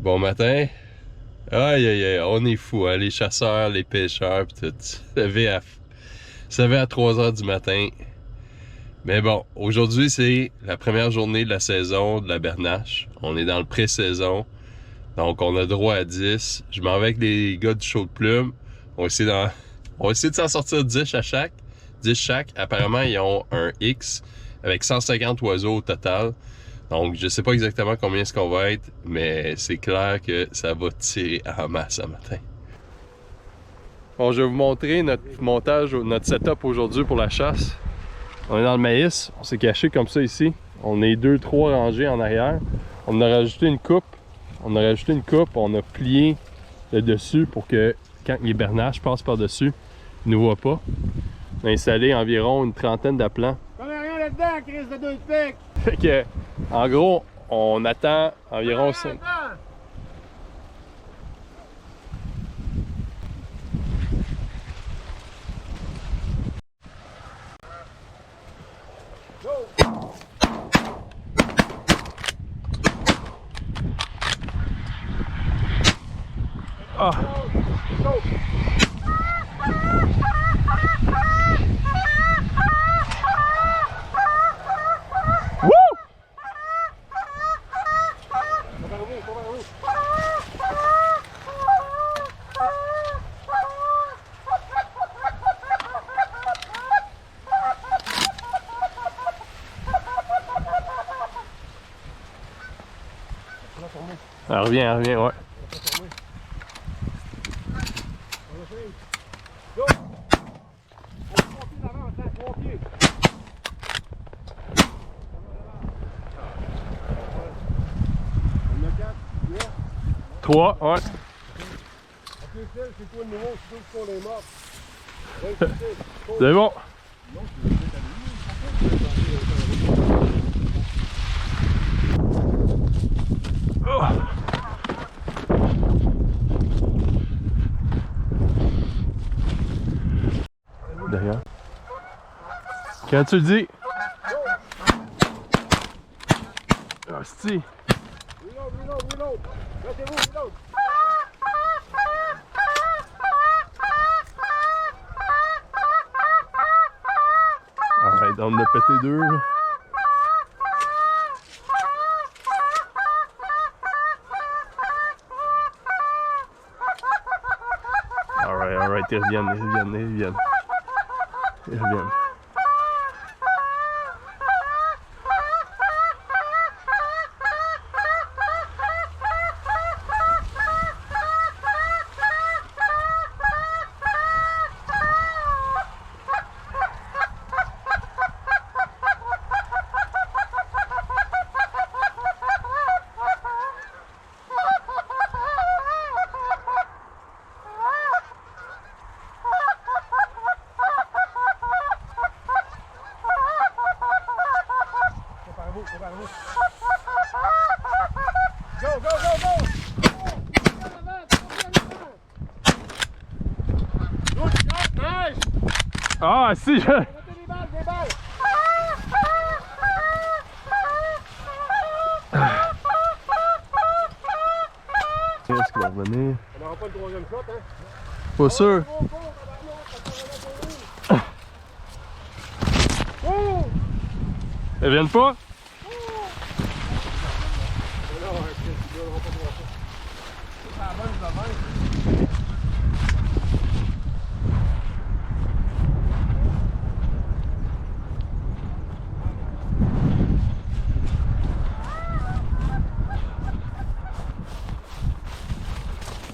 Bon matin. Aïe aïe aïe, on est fous, hein? Les chasseurs, les pêcheurs, pis tout. Ça va à 3 h du matin. Mais bon, aujourd'hui c'est la première journée de la saison de la bernache. On est dans le pré-saison. Donc on a droit à 10. Je m'en vais avec les gars du show de plume. On va essayer de s'en sortir 10 à chaque. 10 chaque. Apparemment, ils ont un X avec 150 oiseaux au total. Donc, je sais pas exactement combien est-ce qu'on va être, mais c'est clair que ça va tirer en masse ce matin. Bon, je vais vous montrer notre montage, notre setup aujourd'hui pour la chasse. On est dans le maïs, on s'est caché comme ça ici. On est 2-3 rangées en arrière. On a rajouté une coupe. On a plié le dessus pour que quand les bernaches passent par-dessus, ils ne voient pas. On a installé environ une trentaine d'aplants. Comme rien là-dedans, crise de 2 pics! Fait que, en gros, on attend environ 5. Ah! Elle revient, ouais. Trois, ouais. C'est toi le nouveau, c'est toi qui est mort. C'est bon. Derrière. Quand tu le dis. Hostie. Reload. Mettez-vous, reload. Alright, on en a pété 2. Alright, ils reviennent. Ah, si! Mettez des balles! Est-ce qu'il va revenir? On n'aura pas le troisième shot, hein? Pas sûr. Ils viennent pas?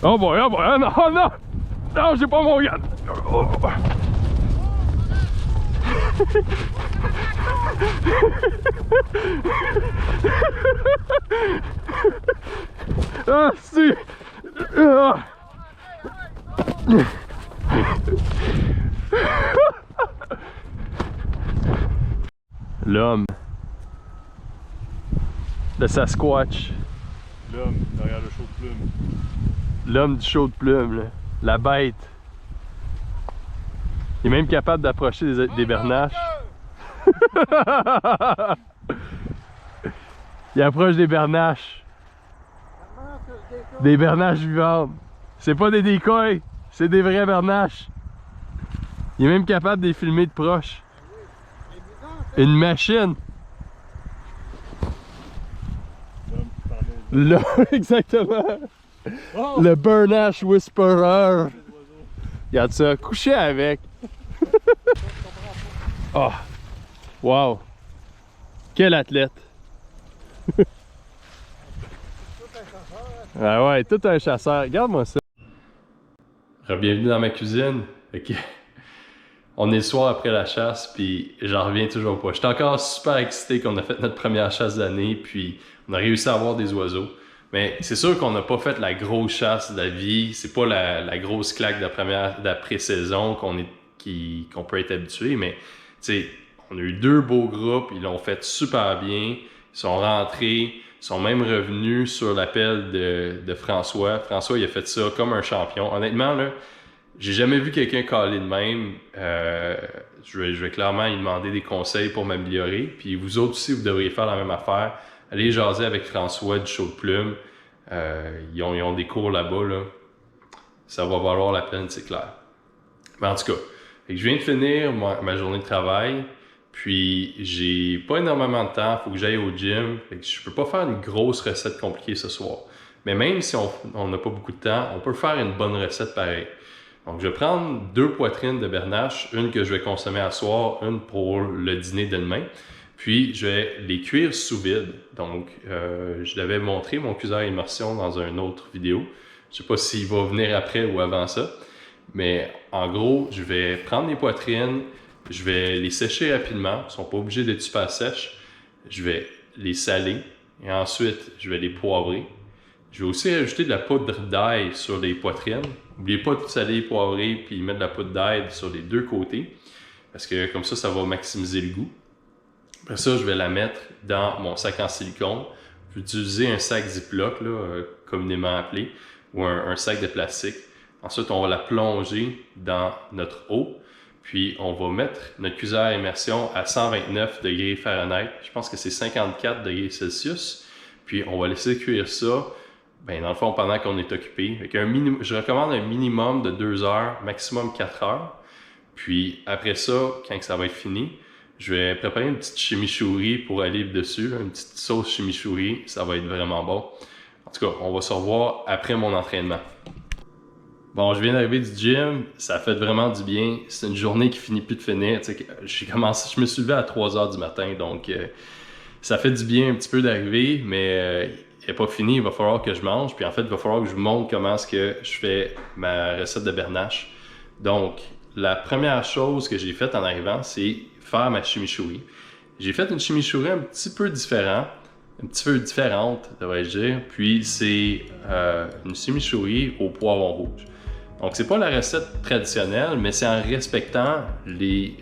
Oh boy, non, j'ai pas mon gars. Ah, si. L'homme. Le Sasquatch. L'homme derrière le show de plume. L'homme du show de plume, là. La bête. Il est même capable d'approcher des bernaches. Il approche des bernaches. Comment que je Des bernaches vivantes. C'est pas des decoys, c'est des vrais bernaches. Il est même capable de les filmer de proche. Une machine. Là, exactement. Oh! Le Bernache Whisperer. Regarde ça, couché avec. Oh, wow. Quel athlète. Ah ouais, tout un chasseur. Regarde-moi ça. Bienvenue dans ma cuisine. Okay. On est le soir après la chasse, puis j'en reviens toujours pas. J'étais encore super excité qu'on a fait notre première chasse d'année, puis on a réussi à avoir des oiseaux. Mais c'est sûr qu'on n'a pas fait la grosse chasse de la vie. C'est pas la grosse claque de la pré-saison qu'on peut être habitué, mais tu sais, on a eu 2 beaux groupes, ils l'ont fait super bien. Ils sont rentrés, ils sont même revenus sur l'appel de François. François, il a fait ça comme un champion. Honnêtement, là, j'ai jamais vu quelqu'un caler de même. Je vais clairement lui demander des conseils pour m'améliorer. Puis vous autres aussi, vous devriez faire la même affaire. Allez jaser avec François du Show de Plume. Ils ont des cours là-bas. Là. Ça va valoir la peine, c'est clair. Mais en tout cas, je viens de finir ma journée de travail. Puis j'ai pas énormément de temps. Il faut que j'aille au gym. Fait que je peux pas faire une grosse recette compliquée ce soir. Mais même si on n'a pas beaucoup de temps, on peut faire une bonne recette pareil. Donc, je vais prendre 2 poitrines de bernache, une que je vais consommer à soir, une pour le dîner de demain. Puis, je vais les cuire sous vide. Donc, je l'avais montré, mon cuiseur à immersion, dans une autre vidéo. Je sais pas s'il va venir après ou avant ça. Mais en gros, je vais prendre les poitrines, je vais les sécher rapidement. Ils ne sont pas obligés d'être super sèches. Je vais les saler et ensuite, je vais les poivrer. Je vais aussi rajouter de la poudre d'ail sur les poitrines. N'oubliez pas de saler, poivrer, puis mettre de la poudre d'ail sur les 2 côtés. Parce que comme ça va maximiser le goût. Après ça, je vais la mettre dans mon sac en silicone. Je vais utiliser un sac Ziploc, là, communément appelé, ou un sac de plastique. Ensuite, on va la plonger dans notre eau. Puis, on va mettre notre cuiseur à immersion à 129 degrés Fahrenheit. Je pense que c'est 54 degrés Celsius. Puis, on va laisser cuire ça. Ben, dans le fond, pendant qu'on est occupé. Je recommande un minimum de 2 heures, maximum 4 heures. Puis après ça, quand ça va être fini, je vais préparer une petite chimichurri pour aller dessus, une petite sauce chimichurri. Ça va être vraiment bon. En tout cas, on va se revoir après mon entraînement. Bon, je viens d'arriver du gym. Ça a fait vraiment du bien. C'est une journée qui finit plus de finir. Je me suis levé à 3 heures du matin, donc ça fait du bien un petit peu d'arriver, mais il n'est pas fini, il va falloir que je mange. Puis en fait, il va falloir que je vous montre comment est-ce que je fais ma recette de bernache. Donc, la première chose que j'ai faite en arrivant, c'est faire ma chimichurri. J'ai fait une chimichurri un petit peu différente, devrais-je dire. Puis c'est une chimichurri au poivron rouge. Donc, c'est pas la recette traditionnelle, mais c'est en respectant les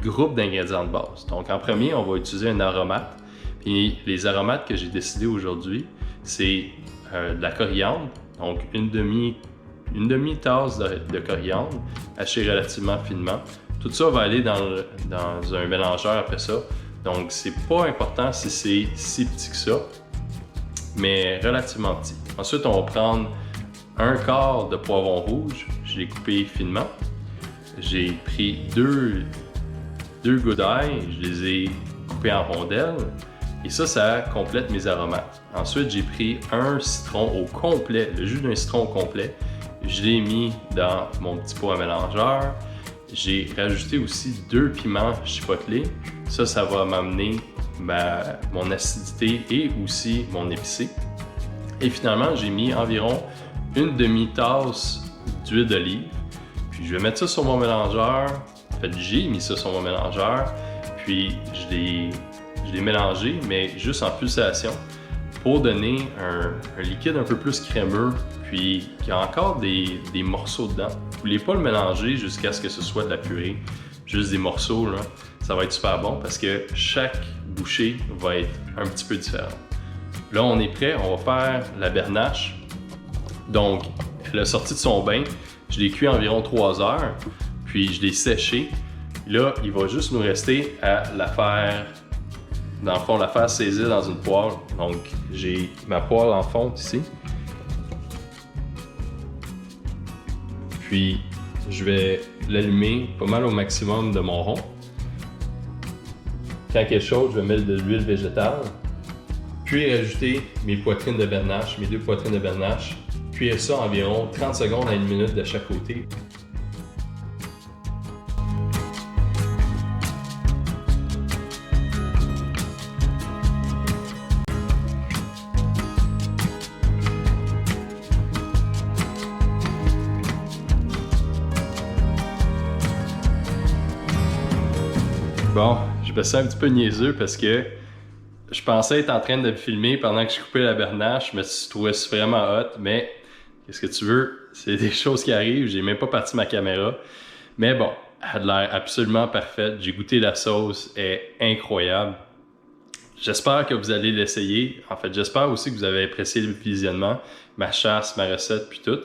groupes d'ingrédients de base. Donc, en premier, on va utiliser un aromate. Puis les aromates que j'ai décidé aujourd'hui, c'est de la coriandre, donc une demi-tasse de coriandre, hachée relativement finement. Tout ça va aller dans un mélangeur après ça. Donc c'est pas important si c'est si petit que ça, mais relativement petit. Ensuite, on va prendre un quart de poivron rouge, je l'ai coupé finement. J'ai pris deux gouttes d'ail, je les ai coupés en rondelles. Et ça complète mes aromates. Ensuite, j'ai pris un citron au complet, le jus d'un citron au complet. Je l'ai mis dans mon petit pot à mélangeur. J'ai rajouté aussi 2 piments chipotelés. Ça va m'amener mon acidité et aussi mon épicé. Et finalement, j'ai mis environ une demi-tasse d'huile d'olive. Puis je vais mettre ça sur mon mélangeur. En fait, j'ai mis ça sur mon mélangeur. Puis je l'ai mélangé, mais juste en pulsation pour donner un liquide un peu plus crémeux, puis qui a encore des morceaux dedans. Vous ne voulez pas le mélanger jusqu'à ce que ce soit de la purée, juste des morceaux, là. Ça va être super bon parce que chaque bouchée va être un petit peu différente. Là, on est prêt, on va faire la bernache. Donc, elle a sorti de son bain, je l'ai cuit environ 3 heures, puis je l'ai séché. Là, il va juste nous rester à la faire, dans le fond, la faire saisir dans une poêle. Donc, j'ai ma poêle en fonte ici. Puis je vais l'allumer pas mal au maximum de mon rond. Quand elle est chaude, je vais mettre de l'huile végétale. Puis rajouter mes poitrines de bernache, mes 2 poitrines de bernache. Cuire ça environ 30 secondes à 1 minute de chaque côté. Bon, je me sens un petit peu niaiseux parce que je pensais être en train de me filmer pendant que je coupais la bernache. Je me suis trouvé vraiment hot, mais qu'est-ce que tu veux? C'est des choses qui arrivent. J'ai même pas parti ma caméra. Mais bon, elle a l'air absolument parfaite. J'ai goûté la sauce, elle est incroyable. J'espère que vous allez l'essayer. En fait, j'espère aussi que vous avez apprécié le visionnement, ma chasse, ma recette, puis tout.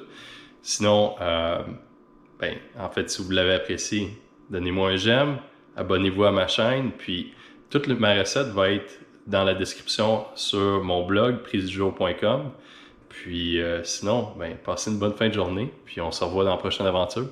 Sinon, en fait, si vous l'avez apprécié, donnez-moi un j'aime. Abonnez-vous à ma chaîne, puis toute ma recette va être dans la description sur mon blog prisedujour.com. Puis sinon, passez une bonne fin de journée, puis on se revoit dans la prochaine aventure.